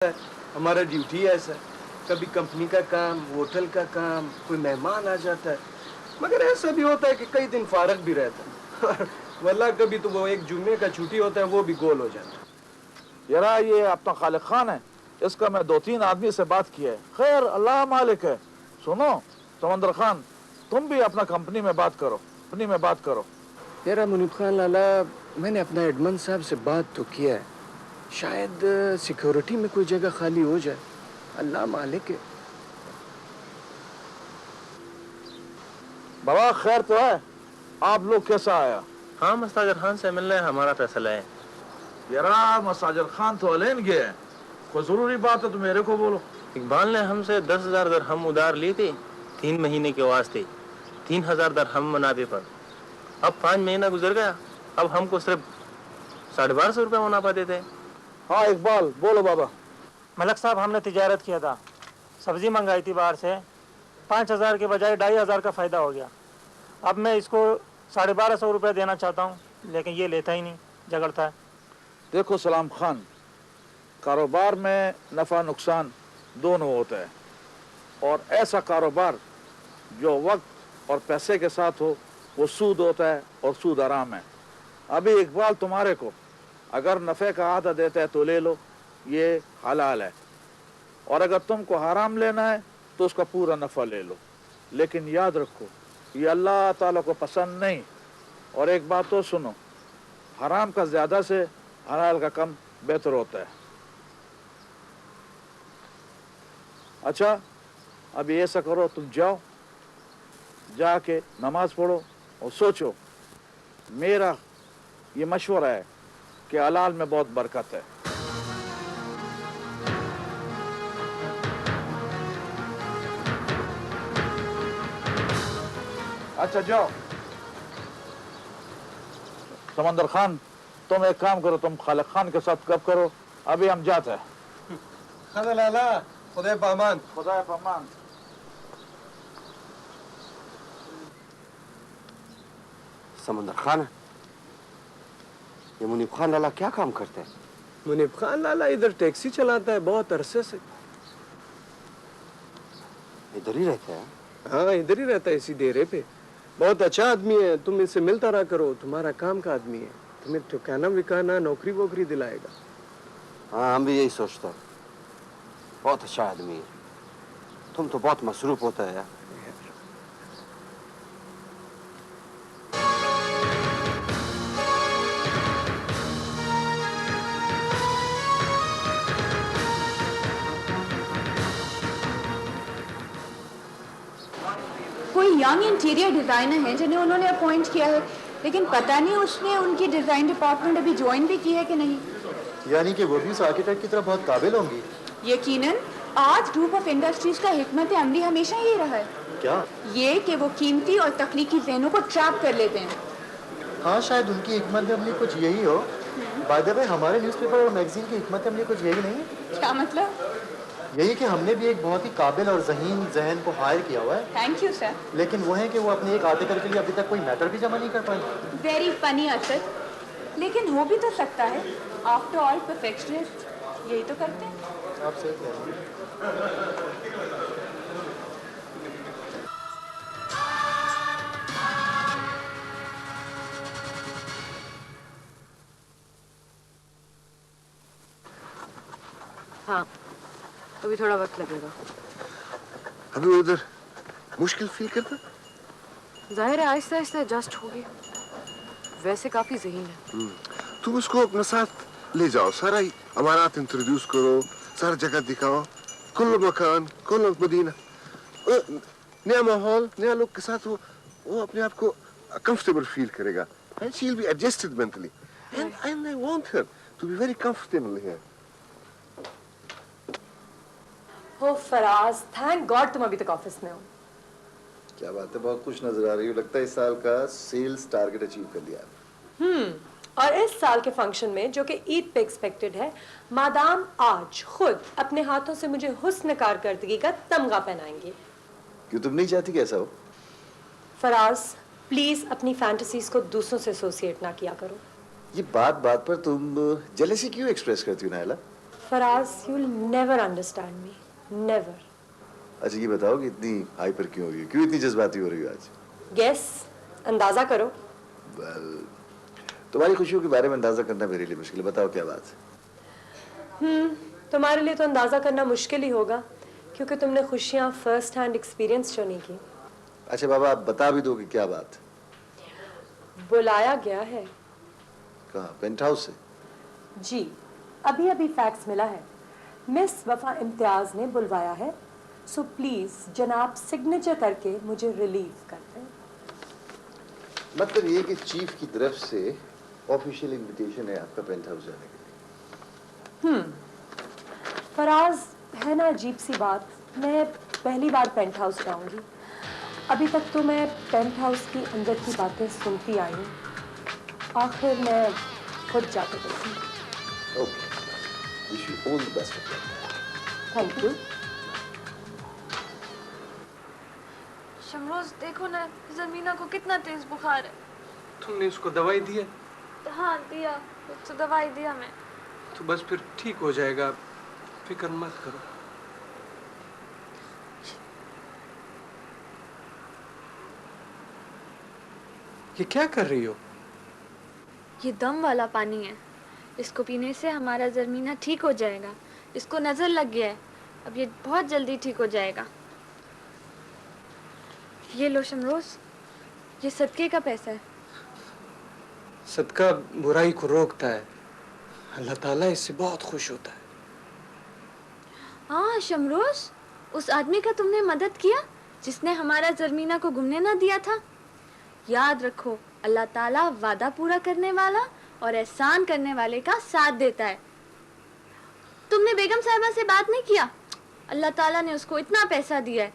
ہمارا ڈیوٹی ایسا ہے، کبھی کمپنی کا کام، ہوٹل کا کام، کوئی مہمان آ جاتا ہے، مگر ایسا بھی ہوتا ہے کہ کئی دن فارغ بھی رہتا ہے واللہ کبھی تو وہ ایک جمعے کا چھٹی ہوتا ہے وہ بھی گول ہو جاتا ہے۔ یرا یہ اپنا خالق خان ہے، اس کا میں 2-3 آدمی سے بات کیا ہے، خیر اللہ مالک ہے۔ سنو سمندر خان، تم بھی اپنا کمپنی میں بات کرو۔ یار منیب خان لالا، میں نے اپنا ایڈمن صاحب سے بات تو کیا ہے، شاید سیکیورٹی میں کوئی جگہ خالی ہو جائے، اللہ مالک ہے۔ بابا خیر تو ہے؟ آپ لوگ کیسا آیا؟ ہاں مستاجر خان سے ملنا ہے، ہمارا فیصلہ ہے۔ یرا مساجر خان تو علین گیا ہے، کوئی ضروری بات ہے تو میرے کو بولو۔ اقبال نے ہم سے 10,000 درہم ادھار لی تھی 3 مہینے کے واسطے، 3,000 درہم منافع پر۔ اب 5 مہینہ گزر گیا، اب ہم کو صرف 1250 روپے منافع دیتے ہیں۔ ہاں اقبال بولو بابا۔ ملک صاحب، ہم نے تجارت کیا تھا، سبزی منگائی تھی باہر سے، 5,000 کے بجائے 2,500 کا فائدہ ہو گیا۔ اب میں اس کو 1,250 روپے دینا چاہتا ہوں، لیکن یہ لیتا ہی نہیں، جھگڑتا ہے۔ دیکھو سلام خان، کاروبار میں نفع نقصان دونوں ہوتا ہے، اور ایسا کاروبار جو وقت اور پیسے کے ساتھ ہو وہ سود ہوتا ہے، اور سود حرام ہے۔ ابھی اقبال تمہارے کو اگر نفع کا آدھا دیتا ہے تو لے لو، یہ حلال ہے، اور اگر تم کو حرام لینا ہے تو اس کا پورا نفع لے لو، لیکن یاد رکھو یہ اللہ تعالیٰ کو پسند نہیں۔ اور ایک بات تو سنو، حرام کا زیادہ سے حلال کا کم بہتر ہوتا ہے۔ اچھا اب ایسا کرو، تم جاؤ، جا کے نماز پڑھو اور سوچو۔ میرا یہ مشورہ ہے کہ حلال میں بہت برکت ہے۔ اچھا جاؤ۔ سمندر خان، تم ایک کام کرو، تم خالق خان کے ساتھ گپ کرو، ابھی ہم جاتے ہیں۔ خدا لالا، خدا پامان۔ خدا پامان۔ سمندر خان، یہ منیب خان لالا کیا کام کرتے ہیں؟ منیب خان لالا ادھر ٹیکسی چلاتا ہے بہت عرصے سے۔ ادھر ہی رہتے ہیں؟ ہاں ادھر ہی رہتا ہے اسی ڈیرے پہ، بہت اچھا آدمی ہے، تم اس سے ملتا رہا کرو، تمہارا کام کا آدمی ہے، تمہیں ٹھکانا وکانا نوکری ووکری دلائے گا۔ ہاں ہم بھی یہی سوچتا ہے، بہت اچھا آدمی ہے، تم تو بہت مصروف ہوتا ہے یار۔ کوئی ینگ انٹیریئر ڈیزائنر ہے جنہیں انہوں نے اپوائنٹ کیا ہے، لیکن پتہ نہیں اس نے ان کی ڈیزائن ڈپارٹمنٹ ابھی جوائن بھی کی ہے کہ نہیں۔ یعنی کہ وہ بھی اس آرکیٹیکٹ کی طرح بہت قابل ہوں گی۔ یقیناً آج گروپ آف انڈسٹریز کا حکمت عملی ہمیشہ یہی رہا ہے، کیا؟ یہ کہ وہ قیمتی اور تخلیقی ذہنوں کو ٹریپ کر لیتے ہیں۔ ہاں شاید ان کی حکمت عملی کچھ یہی ہو۔ بائی دا وے ہمارے نیوز پیپر اور میگزین کی حکمت عملی کچھ یہی نہیں ہے؟ کیا مطلب؟ یہی کہ ہم نے بھی ایک بہت ہی قابل اور ذہین ذہن کو ہائر کیا ہوا ہے، تھینک یو سر۔ لیکن وہ ہے کہ وہ اپنے ایک آرٹیکل کے لیے ابھی تک کوئی میٹر بھی جمع نہیں کر پائے۔ ویری فنی اسد، لیکن ہو بھی تو سکتا ہے، آفٹر آل پرفیکشنسٹ یہی تو کرتے ہیں۔ آپ صحیح کہہ رہے ہیں۔ ہاں ابھی تھوڑا وقت لگے گا۔ ابھی ادھر مشکل فیل کرتا؟ ظاہر ہے آہستہ آہستہ ایڈجسٹ ہوگی، ویسے کافی ذہین ہے۔ تم اس کو اپنے ساتھ لے جاؤ، سارا امارات انٹروڈیوس کرو، سارا جگہ دکھاؤ، کل مکان کل مدینہ، نیا ماحول نیا لوگ کے ساتھ وہ اپنے آپ کو کمفرٹیبل فیل کرے گا، and she'll be adjusted mentally and I want her to be very comfortable here. O Faraz, thank God تم ابھی تک آفس میں ہو۔ کیا بات ہے، بہت خوش نظر آ رہی ہو، لگتا ہے اس سال کا سیلز ٹارگٹ اچیو کر لیا۔ اور اس سال کے فنکشن میں جو کہ عید پہ ایکسپیکٹڈ ہے، مادام آج خود اپنے ہاتھوں سے مجھے حسن کارکردگی کا تمغہ پہنائیں گے۔ کیوں تم نہیں چاہتی کہ ایسا ہو؟ فراز پلیز اپنی فینٹیسیز کو دوسروں سے ایسوسیٹ نہ کیا کرو۔ یہ بات بات پر تم جیلسی کیوں ایکسپریس کرتی ہو نائلہ؟ Faraz, you'll never understand me. Never. अच्छा ये बताओ कि इतनी हाइपर क्यों हो रही है, क्यों इतनी जज्बाती हो रही हो आज? Guess, अंदाजा करो. Well, तुम्हारी खुशियों के बारे में अंदाजा करना मेरे लिए मुश्किल है, बताओ क्या बात है? तुम्हारे लिए तो अंदाजा करना मुश्किल ही होगा क्योंकि तुमने खुशियां फर्स्ट हैंड एक्सपीरियंस जो नहीं की. अच्छा बाबा, आप बता भी दो कि क्या बात है? बुलाया गया है. कहाँ? पेंट हाउस से? जी, अभी अभी फैक्स मिला है. मिस वफा इम्तियाज ने बुलवाया है. सो प्लीज जनाब सिग्नेचर करके मुझे रिलीव कर दें. मतलब ये कि चीफ की तरफ से ऑफिशियल इनविटेशन है आपका पेंट हाउस जाने के लिए? फराज, है ना अजीब सी बात, मैं पहली बार पेंट हाउस जाऊंगी. अभी तक तो मैं पेंट हाउस की अंदर की बातें सुनती आई हूँ. आखिर मैं खुद जाकर देखूंगी. Okay, wish you all the best of luck. Thank you. Shamroz देखो ना, जमीना को कितना तेज बुखार है. तुमने उसको दवाई दी है? हाँ दिया, तो दवाई दिया मैं. तो बस फिर ठीक हो जाएगा, फिक्र मत करो. ये क्या कर रही हो? ये दम वाला पानी है, इसको पीने से हमारा जमीना ठीक हो जाएगा. इसको नजर लग गया है, अब ये बहुत जल्दी ठीक हो जाएगा. ये लो शमरोज, ये सदके का पैसा है. सदका बुराई को रोकता है. अल्लाह ताला इससे बहुत खुश होता है. हाँ शमरोज, उस आदमी का तुमने मदद किया जिसने हमारा जमीना को घूमने ना दिया था. याद रखो, अल्लाह ताला वादा पूरा करने वाला और एहसान करने वाले का साथ देता है. तुमने बेगम साहिबा से बात नहीं किया? अल्लाह ताला ने उसको इतना पैसा दिया है,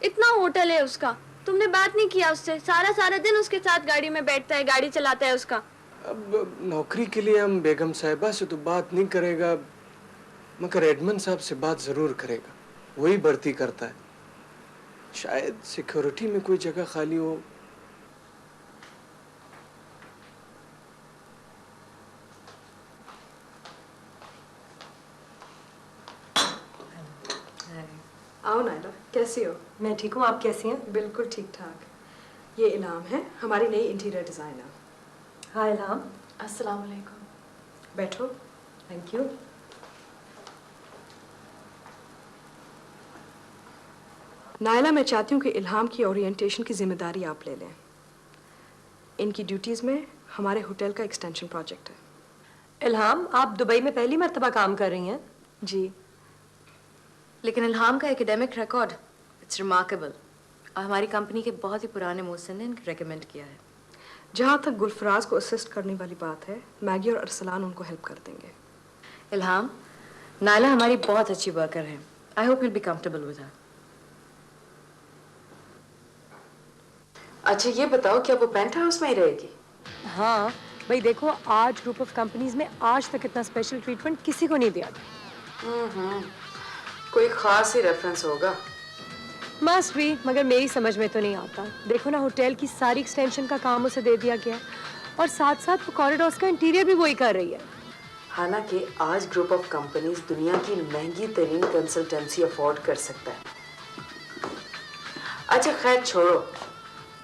इतना होटल है उसका, तुमने बात नहीं किया उससे? सारा दिन उसके साथ गाड़ी में बैठता है, गाड़ी चलाता है उसका. अब नौकरी के लिए हम बेगम साहिबा से तो बात नहीं करेगा, मगर एडमंड साहब से बात जरूर करेगा. वही भर्ती करता है. शायद सिक्योरिटी में कोई जगह खाली हो. आओ नायला, कैसी हो? मैं ठीक हूँ, आप कैसी हैं? बिल्कुल ठीक ठाक. ये इनाम है, हमारी नई इंटीरियर डिजाइनर. हाय इल्हाम. अस्सलाम वालेकुम. बैठो. Thank you. नायला, मैं चाहती हूँ कि इल्हाम की ओरिएंटेशन की जिम्मेदारी आप ले लें. इनकी ड्यूटीज में हमारे होटल का एक्सटेंशन प्रोजेक्ट है. इल्हाम, आप दुबई में पहली मर्तबा काम कर रही हैं? जी. लेकिन इल्हाम का एकेडमिक रिकॉर्ड इट्स रिमार्केबल. हमारी कंपनी के बहुत ही पुराने मोहसिन ने इनको रेकमेंड किया है. जहाँ तक गुलफराज को असिस्ट करने वाली बात है, मैगी और अरसलान उनको हेल्प कर देंगे. इल्हाम, नायला हमारी बहुत अच्छी वर्कर है. I hope you will be comfortable with her. अच्छा ये बताओ, क्या वो पेंट हाउस में ही रहेगी? हाँ भाई, देखो आज ग्रुप ऑफ कंपनीज में आज तक इतना स्पेशल ट्रीटमेंट किसी को नहीं दिया था. कोई खास ही रेफरेंस होगा. मस्ट भी, मगर मेरी समझ में तो नहीं आता. देखो ना, होटल की सारी एक्सटेंशन का काम उसे दे दिया गया और साथ साथ वो कॉरिडोर्स का इंटीरियर भी वही कर रही है. हालांकि आज ग्रुप ऑफ कंपनीज दुनिया की महंगी तरीन कंसल्टेंसी अफोर्ड कर सकता है. अच्छा खैर छोड़ो,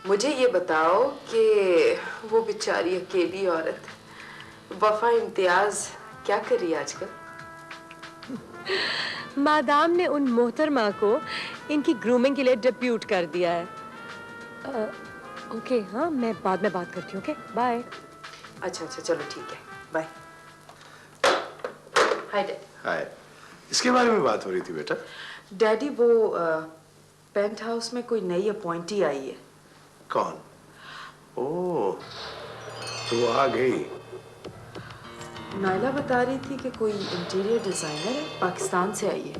मुझे ये बताओ कि वो बेचारी अकेली औरत वफा इम्तियाज क्या कर रही है आजकल? मादाम ने उन मोहतरमा को इनकी ग्रूमिंग के लिए डिप्यूट कर दिया है. ओके, हाँ मैं बाद में बात करती हूँ. Okay bye. अच्छा चलो ठीक है, बाय. हाय डैडी. हाय. इसके बारे में बात हो रही थी बेटा. डैडी, वो पेंट हाउस में कोई नई अपॉइंटी आई है. कौन? ओह, तो वो आ गई. नायला बता रही थी कि कोई इंटीरियर डिजाइनर है, पाकिस्तान से आई है.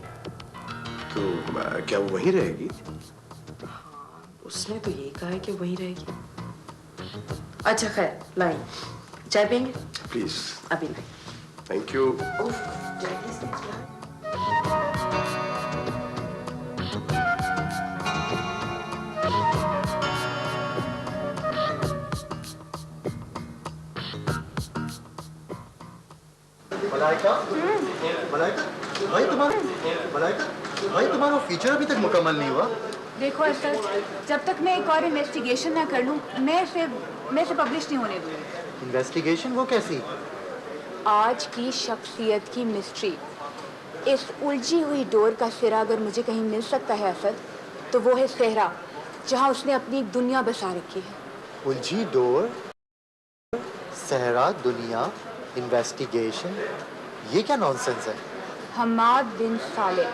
तो क्या वो वहीं रहेगी? हाँ, उसने तो यही कहा है कि वहीं रहेगी. अच्छा खैर, लाइन चाय पियेंगे? प्लीज. अभी नहीं. Thank you. मलाइका, भाई तुम्हारा फीचर अभी तक मुकम्मल नहीं हुआ। देखो असल, जब तक मैं एक और इन्वेस्टिगेशन ना कर लूँ मैं इसे पब्लिश नहीं होने दूँगी। इन्वेस्टिगेशन वो कैसी? आज की शख्सियत की मिस्ट्री, इस उलझी हुई डोर का सिरा अगर मुझे कहीं मिल सकता है असद, तो वो है सहरा, जहाँ उसने अपनी एक दुनिया बसा रखी है। उलझी डोर, सहरा, दुनिया, इन्वेस्टिगेशन, ये क्या नॉनसेंस है? हमाद बिन सालेह,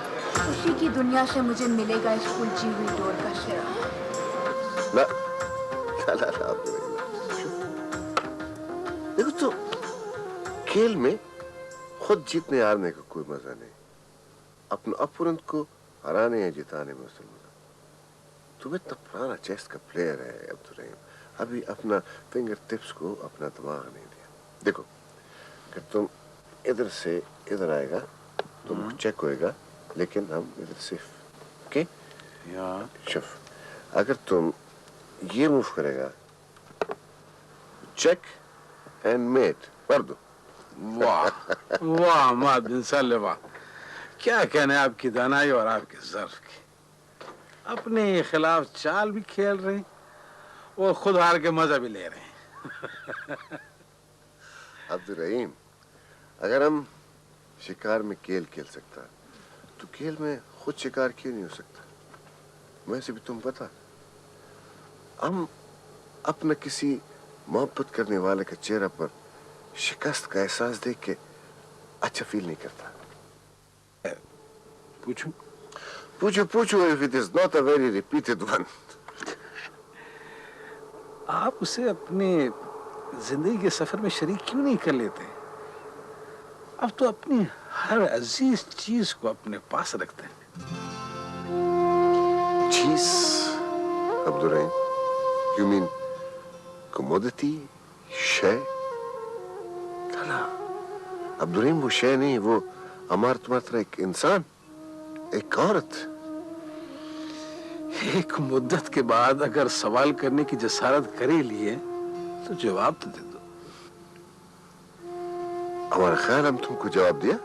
उसी की दुनिया से मुझे मिलेगा इस उलझी हुई डोर का सिरा। ला ला ला ला देखो तो खेल में खुद जीतने हारने का कोई मजा नहीं, अपने अपोनेंट को हराने या जिताने में असल मजा। तुम इतना पुराना चेस का प्लेयर है अब्दुर्रहीम, अभी अपना फिंगर टिप्स को अपना दिमाग नहीं दिया। देखो अगर तुम इधर से इधर आएगा तो चेक होएगा, लेकिन हम इधर से ओके या शफ। अगर तुम ये मूव करेगा चेक एंड मेट कर दो। वाह वाह हमाद बिन सालेह, वाह क्या कहने आपकी दानाई और आपके ज़र्फ की। अपने खिलाफ चाल भी खेल रहे हैं और खुद हार के मजा भी ले रहे हैं। अब्दुर्रहीम, अगर हम शिकार में खेल खेल सकता तो खेल में खुद शिकार क्यों नहीं हो सकता? वैसे भी तुम पता, हम अपना किसी मोहब्बत करने वाले का चेहरा पर शिकस्त का एहसास देख के अच्छा फील नहीं करता। पूछूं? पूछो पूछो, if it is not a very repeated one. आप उसे अपने जिंदगी के सफर में शरीक क्यों नहीं कर लेते? अब तो अपनी हर अजीज चीज को अपने पास रखते हैं। चीज अब्दुर्रहीम, you mean commodity, शय? ना अब्दुर्रहीम, वो शय नहीं, वो हमारा तुम्हारा तरह एक इंसान, एक औरत। एक मुद्दत के बाद अगर सवाल करने की जसारत कर ही लिए तो जवाब तो दे दो। हमारा ख्याल हम तुमको जवाब दिया?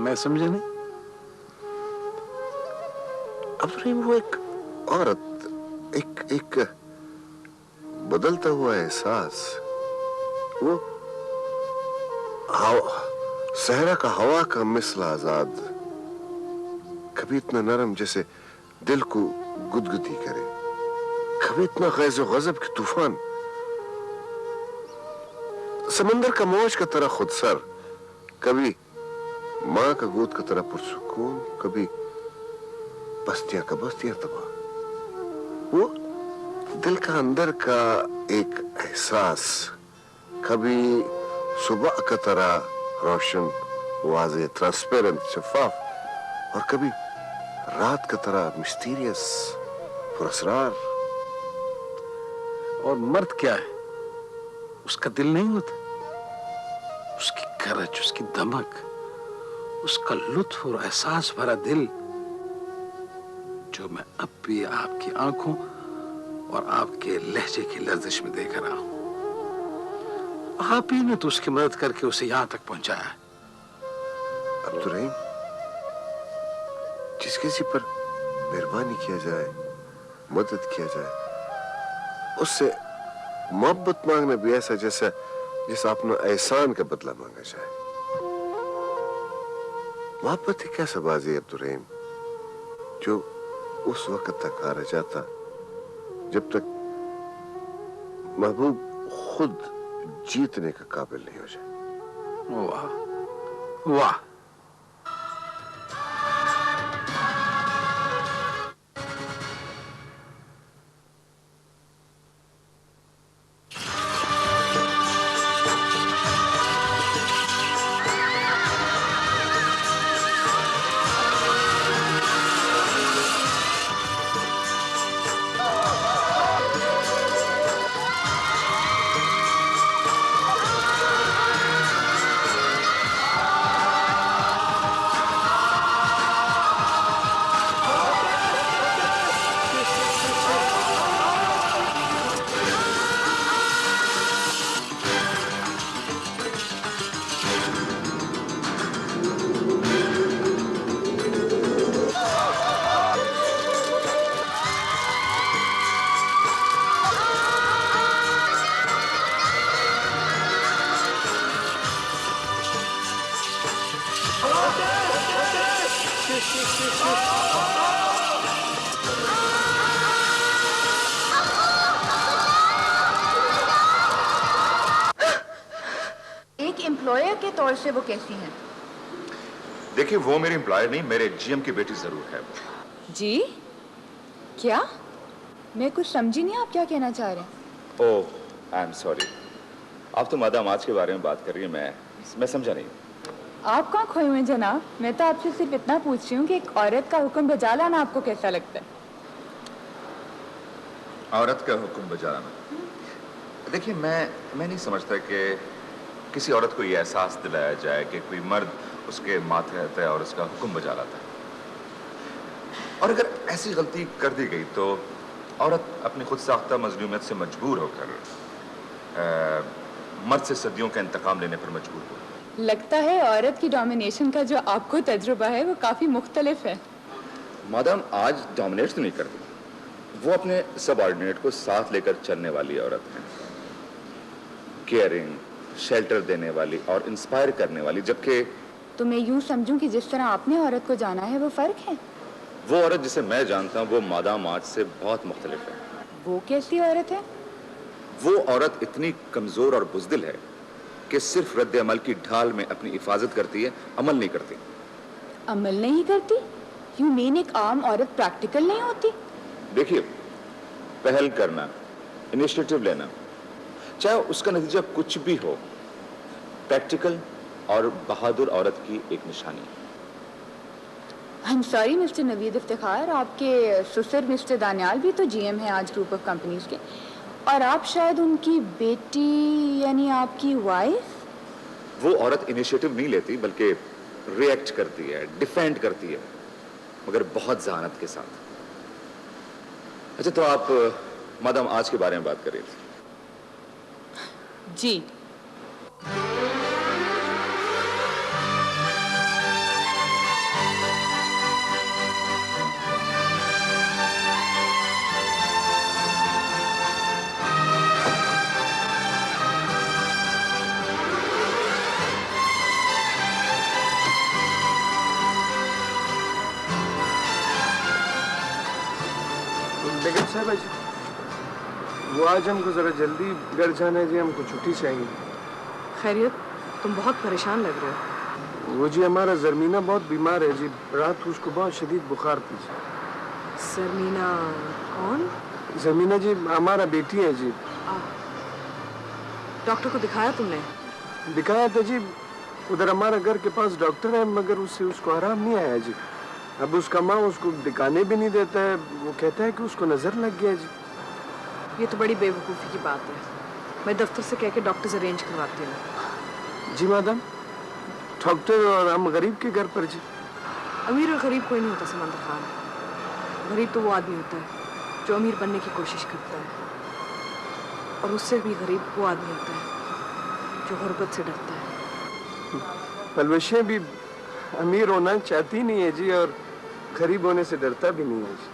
मैं समझा नहीं। अब्दुर्रहीम, वो एक औरत, एक बदलता हुआ एहसास, वो सहरा का हवा का मिसल आजाद, कभी इतना नरम जैसे दिल को गुदगुदी करे, कभी इतना गैज़ो गज़ब की तूफान, समंदर का मौज का तरह खुदसर, कभी माँ का गोद का तरह पुरसुकून, कभी बस्तियां का बस्तियां तबाह। वो दिल का अंदर का एक एहसास, कभी सुबह का तरह रोशन, वाज़े, ट्रांसपेरेंट, शफाफ, और कभी रात का तरह मिस्टीरियस, पुरअसरार। और मर्द क्या है? उसका दिल नहीं होता? उसकी गरज, उसकी दमक, उसका लुत्फ और एहसास भरा दिल, जो मैं अब भी आपकी आंखों और आपके लहजे की लर्जिश में देख रहा हूं। आप ही ने तो उसकी मदद करके उसे यहां तक पहुंचाया है। अब्दुर्रहीम, जिस किसी पर मेहरबानी किया जाए, मदद किया जाए, उससे मोहब्बत मांगना भी ऐसा जैसा अपना एहसान का बदला मांगा जाए। मोहब्बत एक ऐसा बाजी है अब्दुर्रहीम, जो उस वक्त तक हारा जाता जब तक महबूब खुद जीतने का काबिल नहीं हो जाए। वाह वाह। एक एम्प्लॉयर के तौर से वो कैसी हैं? देखिए, वो मेरी एम्प्लॉयर नहीं, मेरे जीएम की बेटी जरूर है। जी क्या? मैं कुछ समझी नहीं, आप क्या कहना चाह रहे हैं? ओह, आई एम सॉरी। आप तो मादाम आज के बारे में बात कर रही हैं, मैं समझा नहीं। आप कहाँ खोए हुए हैं जनाब? मैं तो आपसे सिर्फ इतना पूछ रही हूँ कि एक औरत का हुक्म बजा लाना आपको कैसा लगता है? औरत का हुक्म बजा लाना, देखिए मैं नहीं समझता कि किसी औरत को ये एहसास दिलाया जाए कि कोई मर्द उसके माथे रहता है और उसका हुक्म बजा लाता है। और अगर ऐसी गलती कर दी गई तो औरत अपनी खुद साख्ता मजलूमियत से मजबूर होकर मर्द से सदियों का इंतकाम लेने पर मजबूर हो। लगता है औरत की डोमिनेशन का जो आपको तजुर्बा है वो काफी मुख्तलिफ है। मादाम आज डोमिनेट तो नहीं करती, वो अपने सबऑर्डिनेट को साथ लेकर चलने वाली औरत है, केयरिंग, शेल्टर देने वाली और इंस्पायर करने वाली। जबकि तो मैं यूं समझूं कि जिस तरह आपने औरत को जाना है वो फर्क है? वो औरत जिसे मैं जानता हूँ वो मादाम आज से बहुत मुख्तलिफ है। वो कैसी औरत है? वो औरत इतनी कमजोर और बुज़दिल है कि सिर्फ रद्द अमल की ढाल में अपनी हिफाजत करती है, अमल नहीं करती। अमल नहीं करती? यू मीन एक आम औरत प्रैक्टिकल नहीं होती? देखिए, पहल करना, इनिशिएटिव लेना, चाहे उसका नतीजा कुछ भी हो, प्रैक्टिकल और बहादुर औरत की एक निशानी है। I am sorry mister Naveed Iftikhar, आपके ससुर मिस्टर दानियाल भी तो जीएम हैं आज ग्रुप ऑफ कंपनीज के, और आप शायद उनकी बेटी यानी आपकी वाइफ? वो औरत इनिशिएटिव नहीं लेती बल्कि रिएक्ट करती है, डिफेंड करती है, मगर बहुत जहानत के साथ। अच्छा, तो आप मादाम आज के बारे में बात कर रही थी। जी बेगम साहब जी, वो आज हमको जरा जल्दी घर जाना है जी, हमको छुट्टी चाहिए। खैरियत, तुम बहुत परेशान लग रहे हो। वो जी हमारा जरमीना बहुत बीमार है जी, रात को उसको बहुत शदीद बुखार थी जी। सरमीना कौन? जरमीना जी हमारा बेटी है जी। डॉक्टर को दिखाया तुमने? दिखाया था जी, उधर हमारा घर के पास डॉक्टर है, मगर उससे उसको आराम नहीं आया जी। अब उसका माँ उसको दिखाने भी नहीं देता है, वो कहता है कि उसको नजर लग गया जी। ये तो बड़ी बेवकूफ़ी की बात है। मैं दफ्तर से कह के डॉक्टर्स अरेंज करवाती हूँ। जी मैडम, डॉक्टर और हम गरीब के घर पर जी। अमीर और गरीब कोई नहीं होता समंदर खान। गरीब तो वो आदमी होता है जो अमीर बनने की कोशिश करता है, और उससे भी गरीब वो आदमी होता है जो गुर्बत से डरता है। पलवशें भी अमीर होना चाहती नहीं है जी, और गरीब होने से डरता भी नहीं है जी।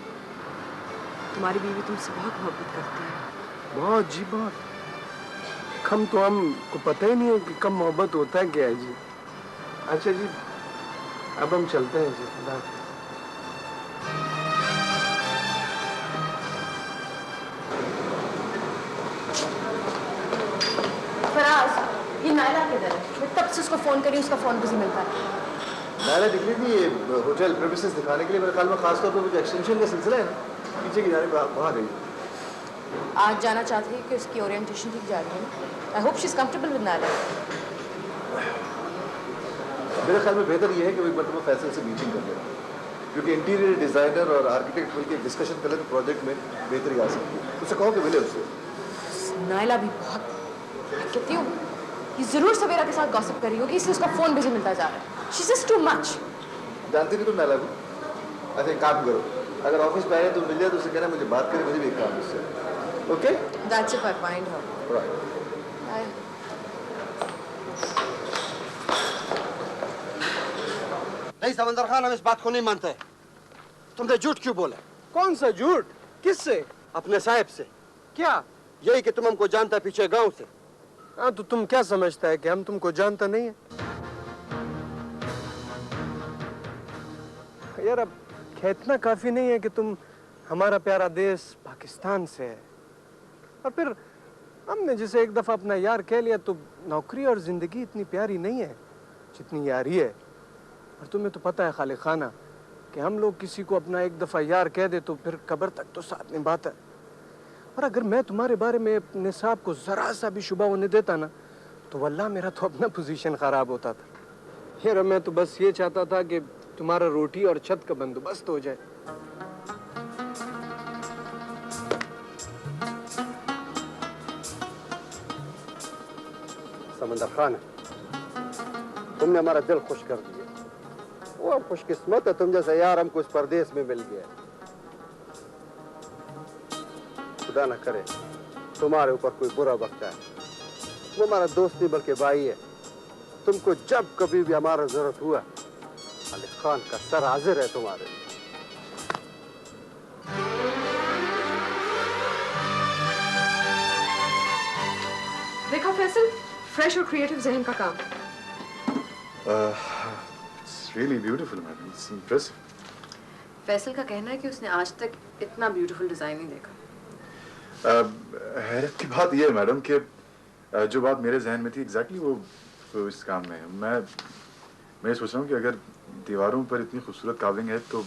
तुम्हारी बीवी तुमसे बहुत मोहब्बत करती है। बहुत जी, बहुत कम तो हमको पता ही नहीं है कि कम मोहब्बत होता क्या है जी। अच्छा जी, अब हम चलते हैं जी। खुदा हाफिज़। फराज, ये नायला किधर है? मैं तब से उसको फोन करी, उसका फोन बिजी मिलता है। नायला दिख रही थी ये होटल प्रेमिसेस दिखाने के लिए, मेरे ख्याल में खासतौर पर वो जो एक्सटेंशन का सिलसिला है ना, पीछे की जाने वहाँ गई। आज जाना चाहती है कि उसकी ओरिएंटेशन ठीक जा रही है। I hope she is comfortable with Naila. मेरे ख्याल में बेहतर ये है कि वो एक मरतबा फैसल से मीटिंग कर लेना, क्योंकि इंटीरियर डिज़ाइनर और आर्किटेक्ट मिलकर डिस्कशन कर ले तो प्रोजेक्ट में बेहतरी आ सकती है। उससे कहो कि मिले उससे। नायला भी बहुत, मैं कहती हूँ ये जरूर सवेरा के साथ गॉसिप कर रही होगी, इसलिए उसका फोन बिजी मिलता जा रहा है। She is too much. जानती नहीं तुम नायला को? अच्छा एक काम करो, अगर ऑफिस में आए तो मिल जाए तो उससे कहना मुझे बात करे, मुझे भी एक काम है उससे। Okay? That's if I find her. Right. नहीं समंदर खान, हम इस बात को नहीं मानते। तुमने झूठ क्यों बोला? कौन सा झूठ? किससे? अपने साहब से। क्या? यही कि तुम हमको जानता पीछे गांव से। हाँ, तो तुम क्या समझता है कि हम तुमको जानता नहीं है? यार अब कहना काफी नहीं है कि तुम हमारा प्यारा देश पाकिस्तान से है, और फिर हमने जिसे एक दफा अपना यार कह लिया तो नौकरी और जिंदगी इतनी प्यारी नहीं है जितनी यारी है। और तुम्हें तो पता है खालिद खाना कि हम लोग किसी को अपना एक दफा यार कह दे तो फिर कब्र तक तो साथ निभाता है। और अगर मैं तुम्हारे बारे में अपने साहब को जरा सा भी शुबा होने देता ना तो वल्लाह मेरा तो अपना पोजीशन खराब होता था। यार मैं तो बस ये चाहता था कि तुम्हारा रोटी और छत का बंदोबस्त हो जाए। समंदर खान, तुमने हमारा दिल खुश कर दिया। वो खुशकिस्मत है तुम जैसा यार हमको इस परदेश में मिल गया। खुदा न करे तुम्हारे ऊपर कोई बुरा वक्त है। वो हमारा दोस्त नहीं बल्कि भाई है। तुमको जब कभी भी हमारा जरूरत हुआ खालिद खान का सर हाजिर है तुम्हारे लिए। देखा फैसल, फ्रेश और क्रिएटिव जहन का काम। It's really beautiful, madam. It's impressive. Faisal का कहना है कि उसने आज तक इतना ब्यूटीफुल डिजाइन नहीं देखा। हैरत की बात यह है मैडम कि जो बात मेरे जहन में थी एग्जैक्टली वो इस काम में है। मैं सोच रहा हूँ कि अगर दीवारों पर इतनी खूबसूरत कार्विंग है तो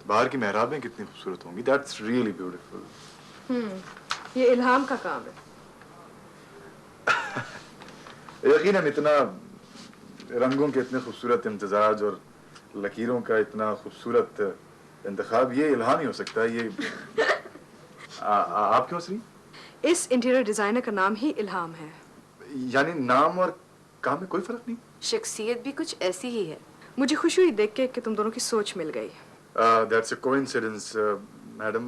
बाहर की मेहराबें कितनी खूबसूरत होंगी। That's really beautiful. ये इल्हाम का काम है। यकीनन इतना रंगों के इतने खूबसूरत इम्तजाज और लकीरों का इतना खूबसूरत इंतखाब ये इल्हाम ही हो सकता है। ये आप क्यों हंस रही? इस इंटीरियर डिजाइनर का नाम ही इल्हाम है। यानी नाम और काम में कोई फर्क नहीं? शख्सियत भी कुछ ऐसी ही है। मुझे खुशी हुई देख के कि तुम दोनों की सोच मिल गई। That's a coincidence madam.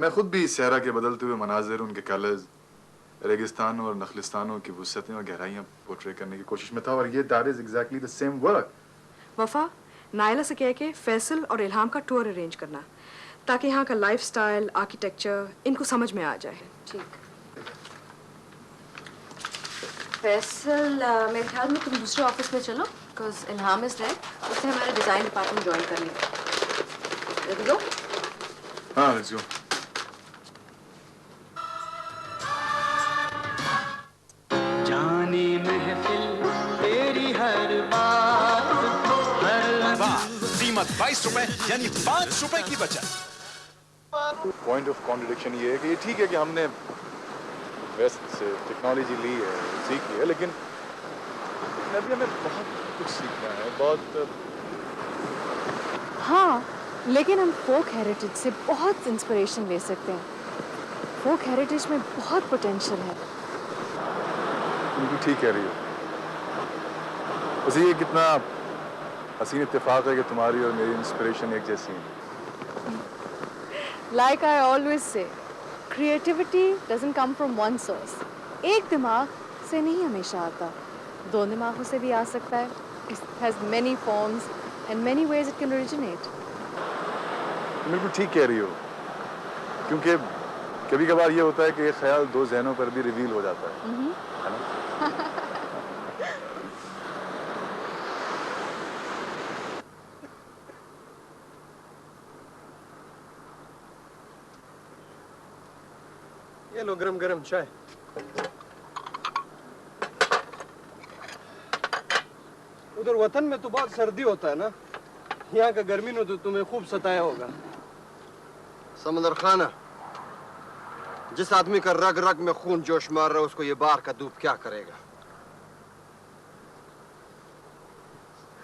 मैं खुद भी सहरा के बदलते हुए मनाजिर, उनके कलर्स, रेगिस्तान और नखलिस्तानों की वुसअतें और गहराइयाँ पोर्ट्रे करने की कोशिश में था और ये that is exactly the same work. वफा, नायला से कह के फैसल और इल्हाम का टूर अरेंज करना ताकि यहाँ का लाइफस्टाइल, आर्किटेक्चर इनको समझ में आ जाए। ठीक। फैसल, मेरे ख्याल में तुम दूसरे ऑफिस में चलो, बिकॉज इल्हाम इज देयर। उससे हमारे डिजाइन डिपार्टमेंट ज्वाइन कर लेंगे। Let's go. हाँ, लेट्स गो। जाने महफिल तेरी हर बात, हर कीमत 22 रुपए यानी 5 रुपए की बचत। पॉइंट ऑफ कॉन्ट्रडिक्शन ये है कि ये ठीक है कि हमने वेस्ट से टेक्नोलॉजी ली है, सीखी है, लेकिन अभी हमें बहुत कुछ सीखना है। बहुत हाँ, लेकिन हम फोक हेरिटेज से बहुत इंस्पिरेशन ले सकते हैं। फोक हेरिटेज में बहुत पोटेंशियल है। बिल्कुल ठीक कह रही हो। वैसे ये कितना हसीन इत्तेफाक है कि तुम्हारी और मेरी इंस्पिरेशन एक जैसी है। Like I always say, creativity doesn't come from one source. एक दिमाग से नहीं हमेशा आता, दो दिमागों से भी आ सकता है। It has many forms and many ways it can originate. बिल्कुल ठीक कह रही हो, क्योंकि कभी कभार ये होता है कि एक ख्याल दो जहनों पर भी रिवील हो जाता है ना? ये लो गरम गरम चाय। उधर वतन में तो बहुत सर्दी होता है ना, यहाँ का गर्मी ने तो तुम्हें खूब सताया होगा। समंदर खाना, जिस आदमी का रग रग में खून जोश मार रहा है उसको ये बाहर का धूप क्या करेगा?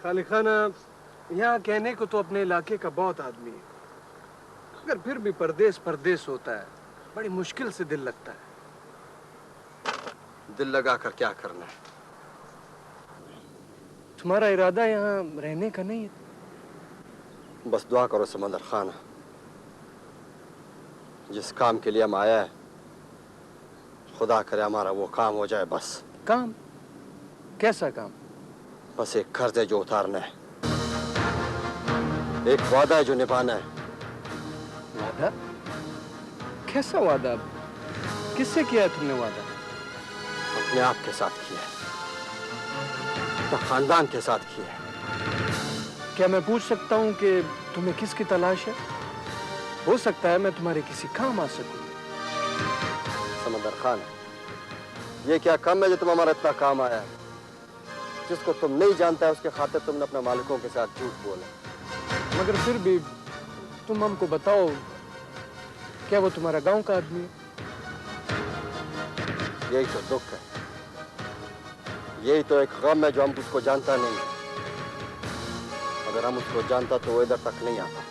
खालिद खाना, यहाँ कहने को तो अपने इलाके का बहुत आदमी है, मगर फिर भी परदेस परदेस होता है, बड़ी मुश्किल से दिल लगता है। दिल लगा कर क्या करना है? तुम्हारा इरादा यहाँ रहने का नहीं है? बस दुआ करो समंदर खाना, जिस काम के लिए हम आया है खुदा करे हमारा वो काम हो जाए। बस काम? कैसा काम? बस एक कर्ज है जो उतारना है, एक वादा है जो निभाना है। वादा? कैसा वादा? किससे किया है तुमने वादा? अपने आप के साथ किया है, अपने खानदान के साथ किया है। क्या मैं पूछ सकता हूँ कि तुम्हें किसकी तलाश है? हो सकता है मैं तुम्हारे किसी काम आ सकूं। समंदर खान, ये क्या कम है जो तुम हमारा इतना काम आया है? जिसको तुम नहीं जानता है उसके खातिर तुमने अपने मालिकों के साथ झूठ बोला। मगर फिर भी तुम हमको बताओ, क्या वो तुम्हारा गांव का आदमी है? यही तो दुख है, यही तो एक गम है जो हम उसको जानता नहीं है। अगर हम उसको जानता तो वो इधर तक नहीं आता।